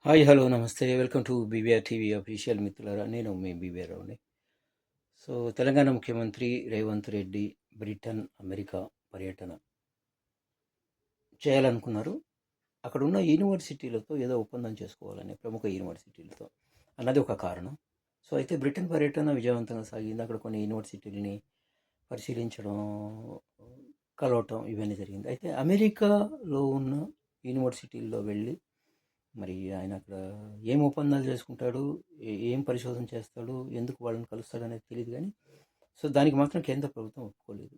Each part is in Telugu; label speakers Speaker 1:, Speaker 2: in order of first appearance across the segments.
Speaker 1: హాయ్ హలో నమస్తే welcome to BBR TV official మిత్రులారా. నేను మీ బీబీఆర్ రావుని. సో తెలంగాణ ముఖ్యమంత్రి రేవంత్ రెడ్డి బ్రిటన్ అమెరికా పర్యటన చేయాలనుకున్నారు. అక్కడ ఉన్న యూనివర్సిటీలతో ఏదో ఒప్పందం చేసుకోవాలని, ప్రముఖ యూనివర్సిటీలతో అన్నది ఒక కారణం. సో అయితే బ్రిటన్ పర్యటన విజయవంతంగా సాగింది. అక్కడ కొన్ని యూనివర్సిటీలని పరిశీలించడం, కలవటం ఇవన్నీ జరిగింది. అయితే అమెరికాలో ఉన్న యూనివర్సిటీల్లో వెళ్ళి మరి ఆయన అక్కడ ఏం ఒప్పందాలు చేసుకుంటాడు, ఏం పరిశోధన చేస్తాడు, ఎందుకు వాళ్ళని కలుస్తాడు అనేది తెలియదు. కానీ సో దానికి మాత్రం కేంద్ర ప్రభుత్వం ఒప్పుకోలేదు.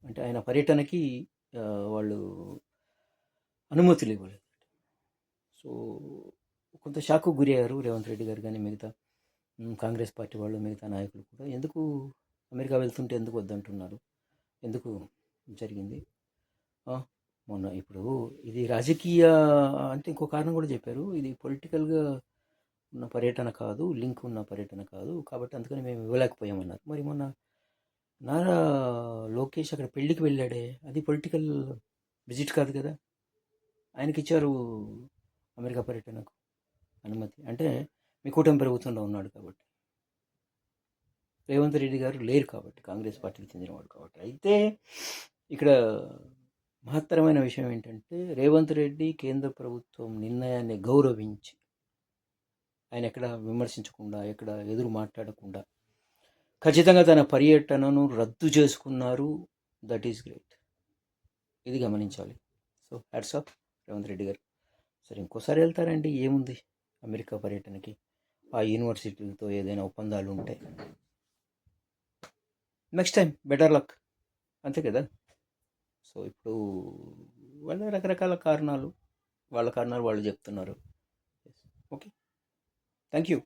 Speaker 1: అంటే ఆయన పర్యటనకి వాళ్ళు అనుమతులు ఇవ్వలేదు. సో కొంత షాకు గురి అయ్యారు రేవంత్ రెడ్డి గారు కానీ మిగతా కాంగ్రెస్ పార్టీ వాళ్ళు, మిగతా నాయకులు కూడా. ఎందుకు అమెరికా వెళ్తుంటే ఎందుకు వద్దంటున్నారు, ఎందుకు జరిగింది మొన్న ఇప్పుడు ఇది రాజకీయ అంటే ఇంకో కారణం కూడా చెప్పారు. ఇది పొలిటికల్గా ఉన్న పర్యటన కాదు, లింక్ ఉన్న పర్యటన కాదు, కాబట్టి అందుకని మేము ఇవ్వలేకపోయామన్నారు. మరి మొన్న నారా లోకేష్ అక్కడ పెళ్ళికి వెళ్ళాడే, అది పొలిటికల్ విజిట్ కాదు కదా. ఆయనకి ఇచ్చారు అమెరికా పర్యటనకు అనుమతి. అంటే మీ కూటమి ప్రభుత్వంలో ఉన్నాడు కాబట్టి, రేవంత్ రెడ్డి గారు లేరు కాబట్టి, కాంగ్రెస్ పార్టీకి చెందినవాడు కాబట్టి. అయితే ఇక్కడ మహత్తరమైన విషయం ఏంటంటే రేవంత్ రెడ్డి కేంద్ర ప్రభుత్వం నిర్ణయాన్ని గౌరవించి, ఆయన ఎక్కడ విమర్శించకుండా, ఎక్కడ ఎదురు మాట్లాడకుండా ఖచ్చితంగా తన పర్యటనను రద్దు చేసుకున్నారు. That is great. ఇది గమనించాలి. So hats off Revanth Reddy గారు. సరే, ఇంకోసారి వెళ్తారండి, ఏముంది అమెరికా పర్యటనకి. ఆ యూనివర్సిటీలతో ఏదైనా ఒప్పందాలు ఉంటే నెక్స్ట్ టైం బెటర్ లక్, అంతే కదా. సో ఇప్పుడు వాళ్ళ రకరకాల కారణాలు, వాళ్ళ కారణాలు వాళ్ళు చెప్తున్నారు. Okay, thank you.